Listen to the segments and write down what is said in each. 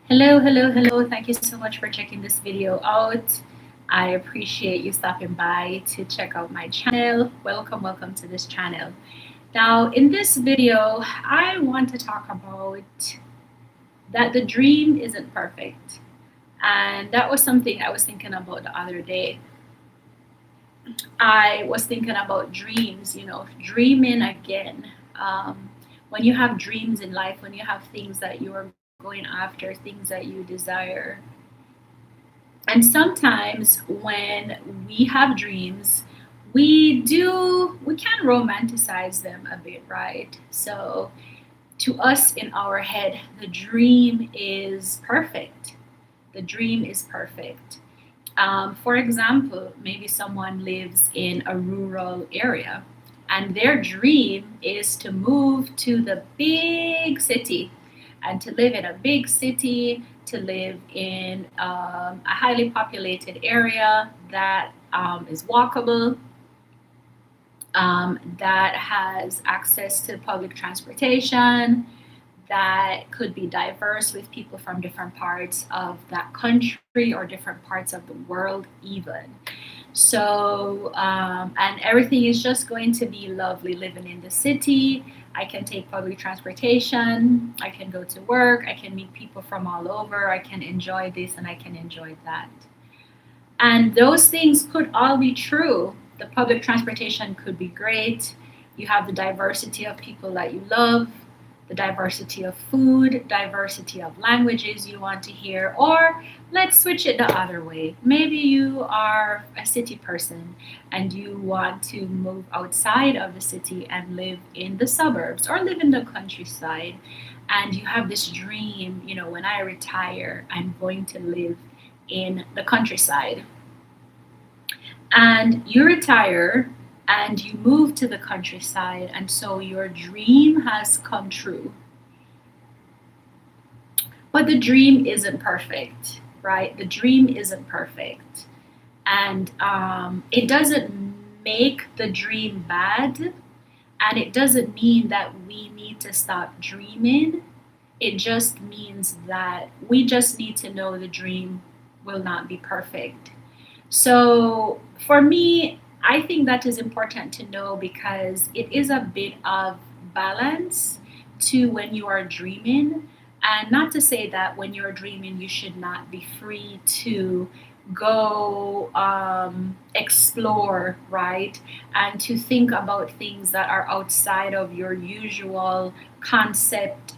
Hello, hello, hello. Thank you so much for checking this video out. I appreciate you stopping by to check out my channel. Welcome, welcome to this channel. Now, in this video, I want to talk about that the dream isn't perfect. And that was something I was thinking about the other day. I was thinking about dreams, dreaming again. When you have dreams in life, when you have things that you are going after, things that you desire, and sometimes when we have dreams, we can romanticize them a bit, right? So to us in our head, the dream is perfect. The dream is perfect. For example, maybe someone lives in a rural area and their dream is to move to the big city and to live in a big city, to live in a highly populated area that is walkable, that has access to public transportation, that could be diverse with people from different parts of that country or different parts of the world, even. So, and everything is just going to be lovely living in the city. I can take public transportation, I can go to work, I can meet people from all over, I can enjoy this and I can enjoy that. And those things could all be true. The public transportation could be great. You have the diversity of people that you love, the diversity of food, diversity of languages you want to hear. Or let's switch it the other way. Maybe you are a city person and you want to move outside of the city and live in the suburbs or live in the countryside. And you have this dream, when I retire, I'm going to live in the countryside, and you retire and you move to the countryside, and so your dream has come true. But the dream isn't perfect, right? The dream isn't perfect. And it doesn't make the dream bad, and it doesn't mean that we need to stop dreaming. It just means that we just need to know the dream will not be perfect. So for me, I think that is important to know because it is a bit of balance to when you are dreaming. And not to say that when you're dreaming, you should not be free to go explore, right? And to think about things that are outside of your usual concept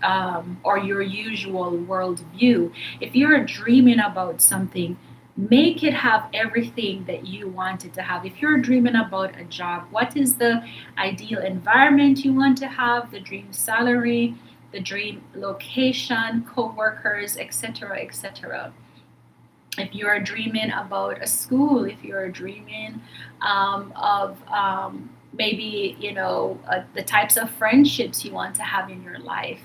or your usual worldview. If you're dreaming about something, make it have everything that you want it to have. If you're dreaming about a job, what is the ideal environment you want to have, the dream salary, the dream location, co-workers, etc., etc. If you're dreaming about a school, if you're dreaming of maybe the types of friendships you want to have in your life,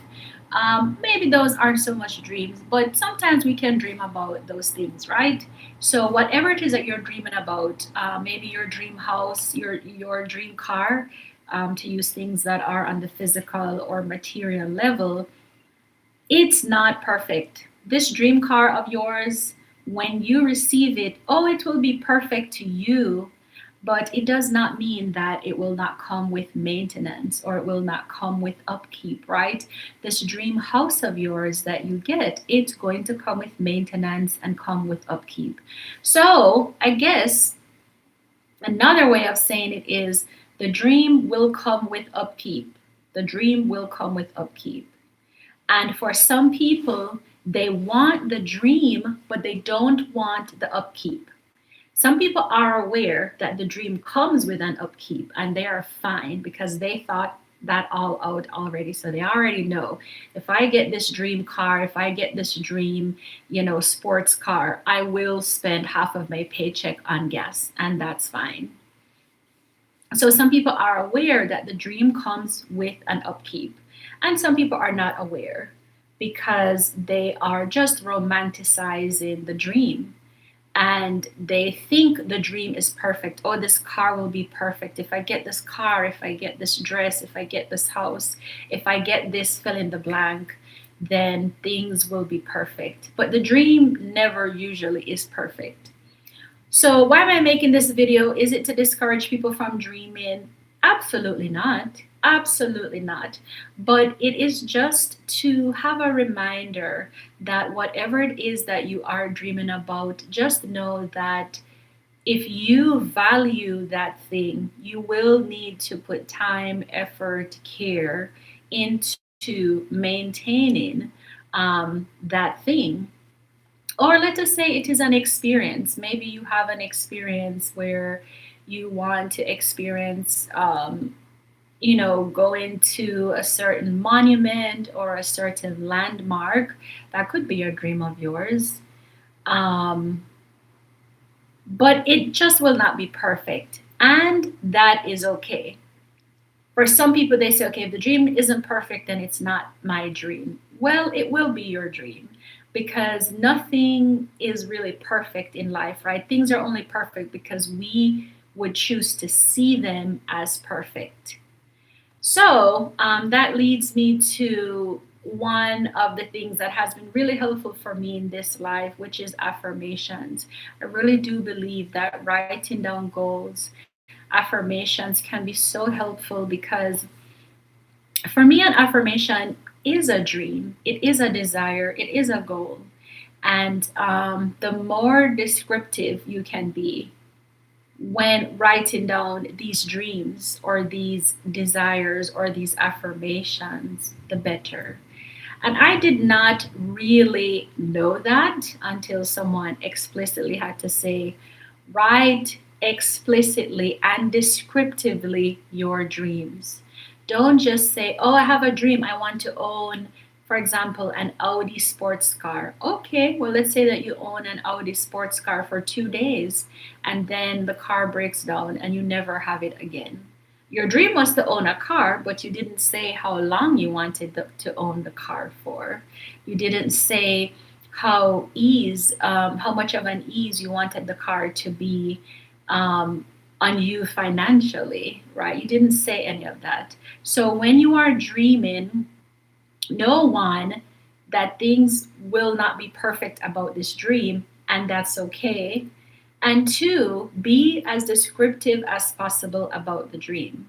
maybe those aren't so much dreams, but sometimes we can dream about those things, right? So whatever it is that you're dreaming about, maybe your dream house, your dream car, to use things that are on the physical or material level, it's not perfect. This dream car of yours, when you receive it, oh, it will be perfect to you, but it does not mean that it will not come with maintenance or it will not come with upkeep, right? This dream house of yours that you get, it's going to come with maintenance and come with upkeep. So I guess another way of saying it is the dream will come with upkeep. The dream will come with upkeep. And for some people, they want the dream, but they don't want the upkeep. Some people are aware that the dream comes with an upkeep and they are fine because they thought that all out already. So they already know if I get this dream car, if I get this dream, sports car, I will spend half of my paycheck on gas, and that's fine. So some people are aware that the dream comes with an upkeep, and some people are not aware because they are just romanticizing the dream and they think the dream is perfect. Oh, this car will be perfect. If I get this car, if I get this dress, if I get this house, if I get this fill in the blank, then things will be perfect. But the dream never usually is perfect. So, why am I making this video? Is it to discourage people from dreaming? Absolutely not. Absolutely not. But it is just to have a reminder that whatever it is that you are dreaming about, just know that if you value that thing, you will need to put time, effort, care into maintaining that thing. Or let us say it is an experience. Maybe you have an experience where you want to experience, going to a certain monument or a certain landmark. That could be a dream of yours. Um, but it just will not be perfect. And that is okay. For some people, they say, okay, if the dream isn't perfect, then it's not my dream. Well, it will be your dream because nothing is really perfect in life, right? Things are only perfect because we would choose to see them as perfect. So that leads me to one of the things that has been really helpful for me in this life, which is affirmations. I really do believe that writing down goals, affirmations can be so helpful because for me, an affirmation is a dream, it is a desire, it is a goal. And the more descriptive you can be when writing down these dreams or these desires or these affirmations, the better. And I did not really know that until someone explicitly had to say, write explicitly and descriptively your dreams. Don't just say, oh, I have a dream. I want to own, for example, an Audi sports car. Okay, well, let's say that you own an Audi sports car for 2 days and then the car breaks down and you never have it again. Your dream was to own a car, but you didn't say how long you wanted to own the car for. You didn't say how much of an ease you wanted the car to be um, on you financially, right? You didn't say any of that. So when you are dreaming, know one, that things will not be perfect about this dream, and that's okay. And two, be as descriptive as possible about the dream.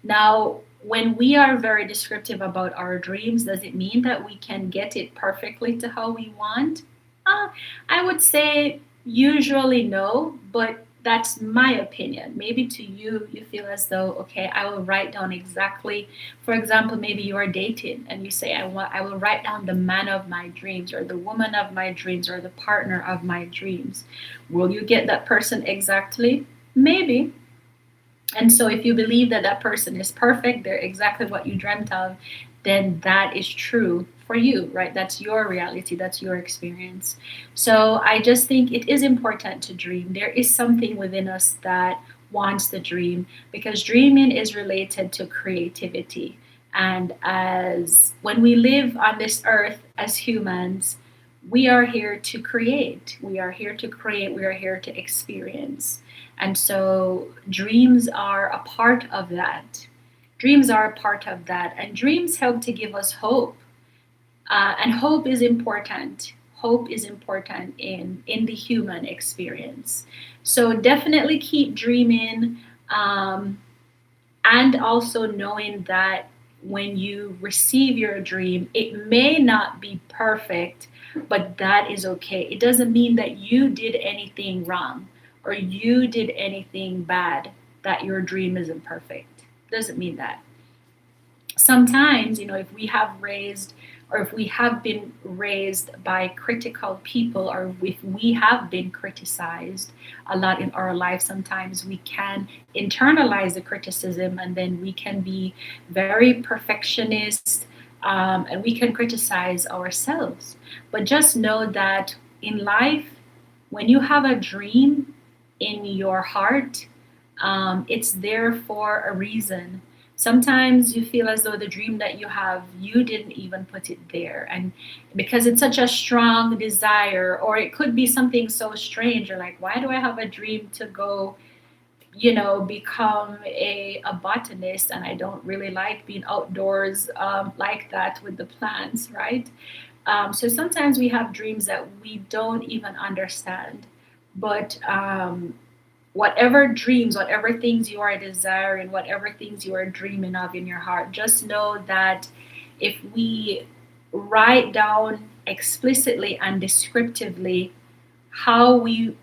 Now, when we are very descriptive about our dreams, does it mean that we can get it perfectly to how we want? Uh, I would say usually no, but that's my opinion. Maybe to you, you feel as though, okay, I will write down exactly. For example, maybe you are dating and you say, I will write down the man of my dreams or the woman of my dreams or the partner of my dreams. Will you get that person exactly? Maybe. And so, if you believe that that person is perfect, they're exactly what you dreamt of, then that is true for you, right? That's your reality, that's your experience. So, I just think it is important to dream. There is something within us that wants the dream because dreaming is related to creativity. And as when we live on this earth as humans, we are here to create. We are here to create. We are here to experience. And so dreams are a part of that. Dreams are a part of that. And dreams help to give us hope. And hope is important. Hope is important in the human experience. So definitely keep dreaming. And also knowing that when you receive your dream, it may not be perfect, but that is okay. It doesn't mean that you did anything wrong or you did anything bad, that your dream isn't perfect. Doesn't mean that. Sometimes, if we have raised or if we have been raised by critical people or if we have been criticized a lot in our life, sometimes we can internalize the criticism and then we can be very perfectionist, and we can criticize ourselves. But just know that in life, when you have a dream in your heart, it's there for a reason. Sometimes you feel as though the dream that you have, you didn't even put it there. And because it's such a strong desire, or it could be something so strange, you're like, why do I have a dream to go, become a botanist, and I don't really like being outdoors like that with the plants, right? So sometimes we have dreams that we don't even understand. But whatever dreams, whatever things you are desiring, whatever things you are dreaming of in your heart, just know that if we write down explicitly and descriptively how we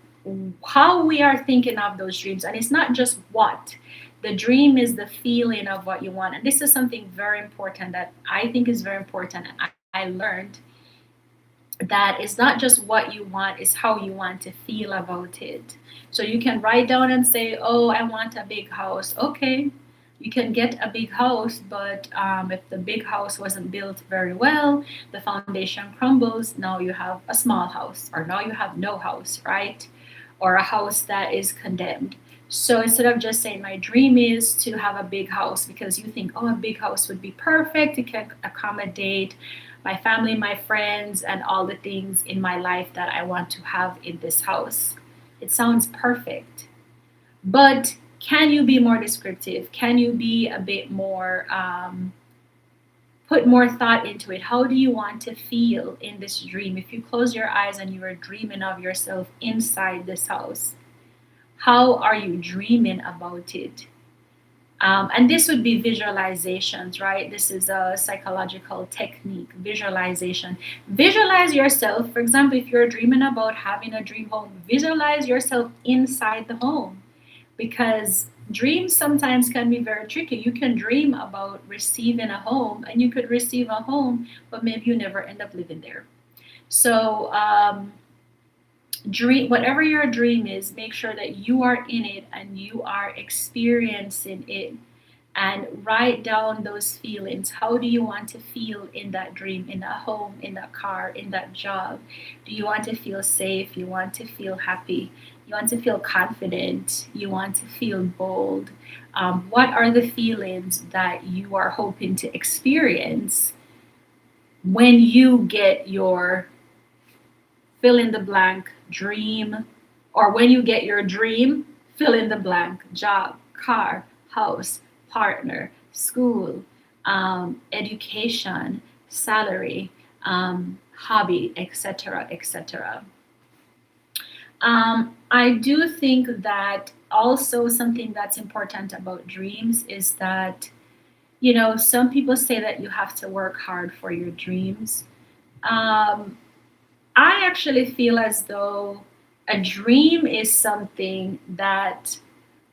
how we are thinking of those dreams, and it's not just what the dream is, the feeling of what you want. And this is something very important that I think is very important, and I learned that it's not just what you want, it's how you want to feel about it. So you can write down and say, oh, I want a big house. Okay, you can get a big house, but if the big house wasn't built very well, the foundation crumbles, now you have a small house, or now you have no house, right? Or a house that is condemned. So instead of just saying my dream is to have a big house, because you think, oh, a big house would be perfect, it can accommodate my family, my friends, and all the things in my life that I want to have in this house. It sounds perfect. But can you be more descriptive? Can you be a bit more, put more thought into it? How do you want to feel in this dream? If you close your eyes and you are dreaming of yourself inside this house, how are you dreaming about it? And this would be visualizations, right? This is a psychological technique, visualization. Visualize yourself. For example, if you're dreaming about having a dream home, visualize yourself inside the home, because dreams sometimes can be very tricky. You can dream about receiving a home, and you could receive a home, but maybe you never end up living there. So, dream whatever your dream is, make sure that you are in it and you are experiencing it, and write down those feelings. How do you want to feel in that dream, in that home, in that car, in that job? Do you want to feel safe? You want to feel happy? You want to feel confident? You want to feel bold? What are the feelings that you are hoping to experience when you get your fill in the blank dream, or when you get your dream, fill in the blank job, car, house, partner, school, education, salary, hobby, etc., etc. I do think that also something that's important about dreams is that, some people say that you have to work hard for your dreams. Um, I actually feel as though a dream is something that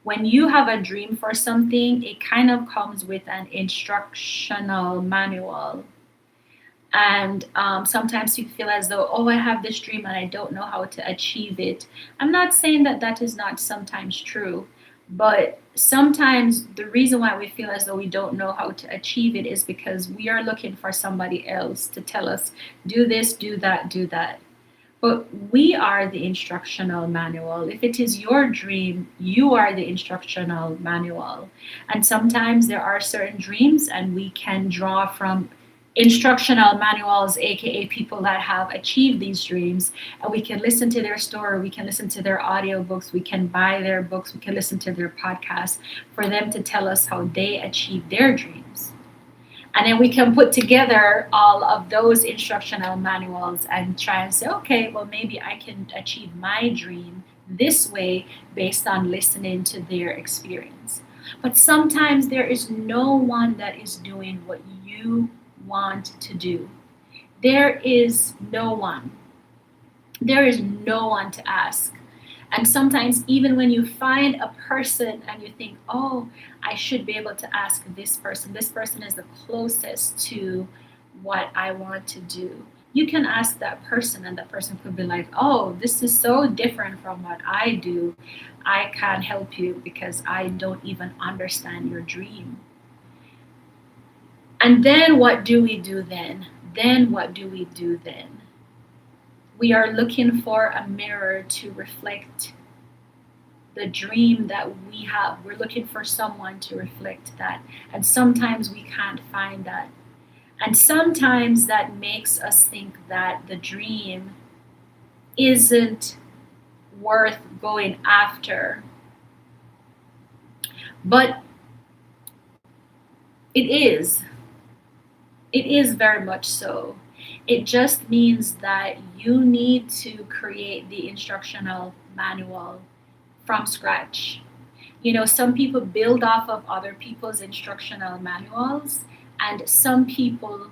when you have a dream for something, it kind of comes with an instructional manual. And sometimes you feel as though, oh, I have this dream and I don't know how to achieve it. I'm not saying that that is not sometimes true, but sometimes the reason why we feel as though we don't know how to achieve it is because we are looking for somebody else to tell us, do this, do that, do that. But we are the instructional manual. If it is your dream, you are the instructional manual. And sometimes there are certain dreams, and we can draw from instructional manuals, aka people that have achieved these dreams, and we can listen to their story, we can listen to their audiobooks, we can buy their books, we can listen to their podcasts for them to tell us how they achieved their dreams. And then we can put together all of those instructional manuals and try and say, okay, well, maybe I can achieve my dream this way based on listening to their experience. But sometimes there is no one that is doing what you want to do. There is no one. There is no one to ask. And sometimes, even when you find a person and you think, oh, I should be able to ask this person is the closest to what I want to do. You can ask that person, and that person could be like, oh, this is so different from what I do. I can't help you because I don't even understand your dream. And then what do we do then? Then what do we do then? We are looking for a mirror to reflect the dream that we have. We're looking for someone to reflect that. And sometimes we can't find that. And sometimes that makes us think that the dream isn't worth going after But it is, it is very much so. It just means that you need to create the instructional manual from scratch. You know, some people build off of other people's instructional manuals, and some people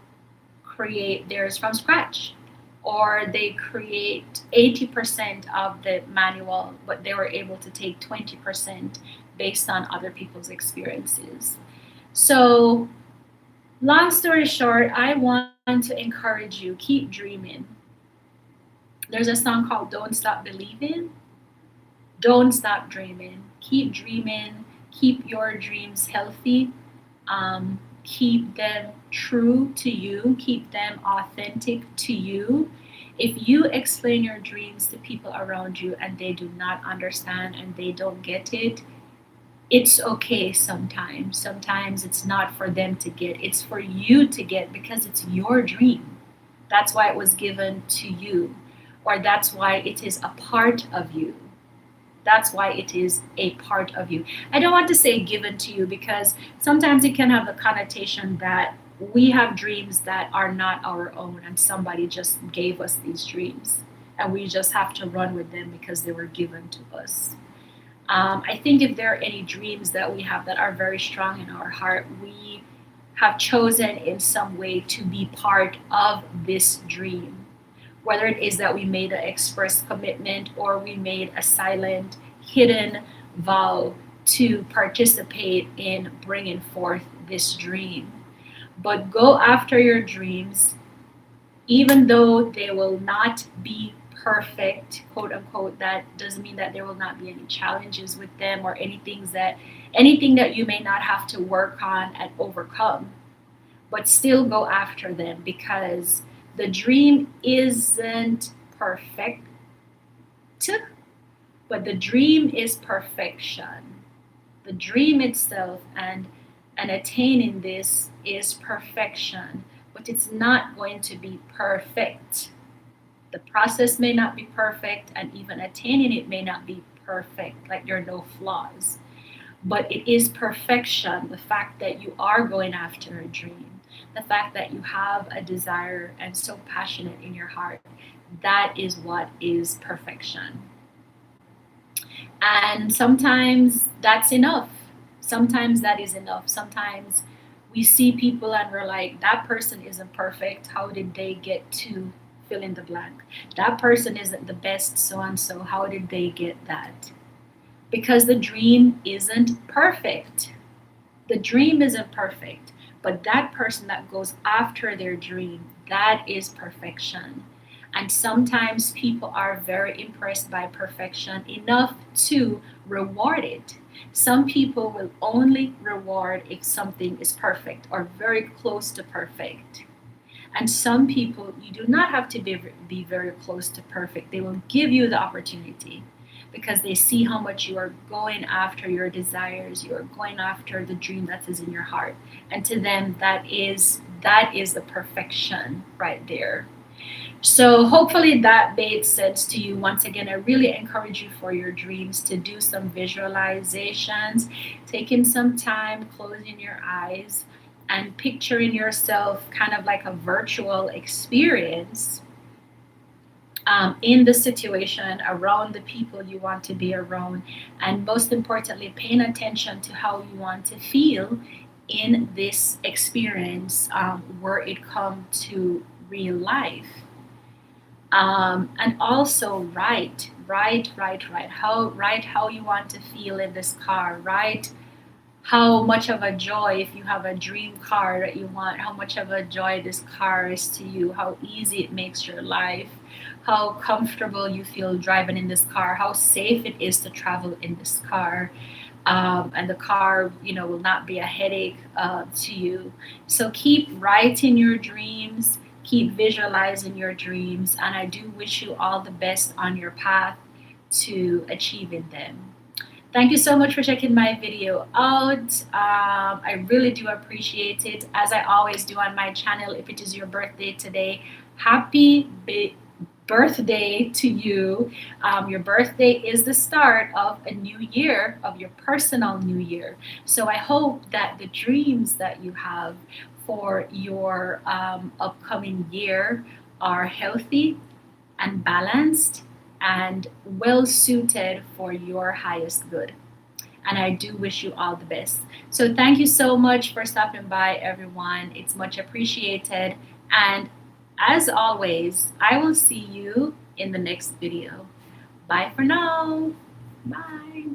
create theirs from scratch, or they create 80% of the manual, but they were able to take 20% based on other people's experiences. So, long story short, I want to encourage you, keep dreaming. There's a song called Don't Stop Believing. Don't stop dreaming. Keep dreaming. Keep your dreams healthy. Keep them true to you. Keep them authentic to you. If you explain your dreams to people around you and they do not understand and they don't get it, it's okay sometimes. Sometimes it's not for them to get, it's for you to get because it's your dream. That's why it was given to you, or that's why it is a part of you. That's why it is a part of you. I don't want to say given to you because sometimes it can have the connotation that we have dreams that are not our own and somebody just gave us these dreams and we just have to run with them because they were given to us. I think if there are any dreams that we have that are very strong in our heart, we have chosen in some way to be part of this dream. Whether it is that we made an express commitment or we made a silent, hidden vow to participate in bringing forth this dream. But go after your dreams, even though they will not be perfect, quote unquote. That doesn't mean that there will not be any challenges with them or anything that you may not have to work on and overcome, but still go after them because the dream isn't perfect, but the dream is perfection. The dream itself and attaining this is perfection, but it's not going to be perfect. The process may not be perfect, and even attaining it may not be perfect, like there are no flaws. But it is perfection, the fact that you are going after a dream, the fact that you have a desire and so passionate in your heart. That is what is perfection. And sometimes that's enough. Sometimes that is enough. Sometimes we see people and we're like, that person isn't perfect. How did they get to fill in the blank? That person isn't the best so and so. How did they get that? Because the dream isn't perfect. The dream isn't perfect. But that person that goes after their dream, that is perfection. And sometimes people are very impressed by perfection enough to reward it. Some people will only reward if something is perfect or very close to perfect. And some people, you do not have to be very close to perfect. They will give you the opportunity because they see how much you are going after your desires, you are going after the dream that is in your heart. And to them, that is the perfection right there. So hopefully that made sense to you. Once again, I really encourage you for your dreams to do some visualizations, taking some time, closing your eyes, and picturing yourself kind of like a virtual experience in the situation, around the people you want to be around, and most importantly, paying attention to how you want to feel in this experience where it come to real life. And also write how you want to feel in this car. Write how much of a joy, if you have a dream car that you want, how much of a joy this car is to you, how easy it makes your life, how comfortable you feel driving in this car, how safe it is to travel in this car. And the car, will not be a headache to you. So keep writing your dreams, keep visualizing your dreams, and I do wish you all the best on your path to achieving them. Thank you so much for checking my video out. I really do appreciate it. As I always do on my channel, if it is your birthday today, happy birthday to you. Your birthday is the start of a new year, of your personal new year. So I hope that the dreams that you have for your upcoming year are healthy and balanced and well suited for your highest good. And I do wish you all the best. So thank you so much for stopping by, everyone. It's much appreciated. And as always, I will see you in the next video. Bye for now. Bye.